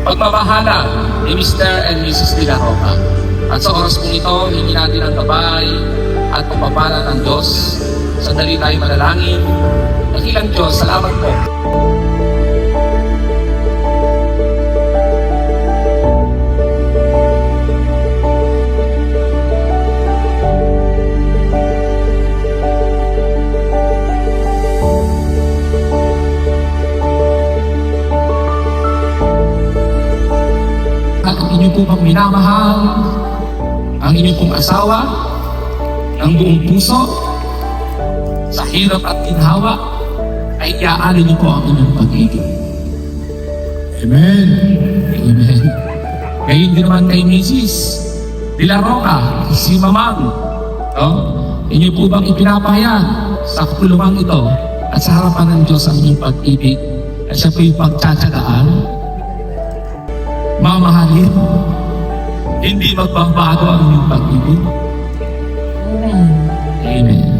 pagmamahala ni Mr. and Mrs. De La Roca. At sa oras po ito, hingi natin ang gabay at pagpapala ng Diyos. Sandali tayo manalangin. Dakilang Diyos, salamat po. At ang inyong pong minamahal, ang inyong pong asawa, ng buong puso, sa hirap at ginhawa, ay iaalin niyo po ang inyong pag-ibig. Amen. Amen. Ngayon din naman kay Mrs. De La Roca, si Mamang, inyo po bang ipinapahayag sa kapulungan ito at sa harapan ng Diyos ang inyong pag-ibig at siya po yung pagtsatsagaan? Mamahalin, hindi magbabago ang inyong pag-ibig. Amen. Amen.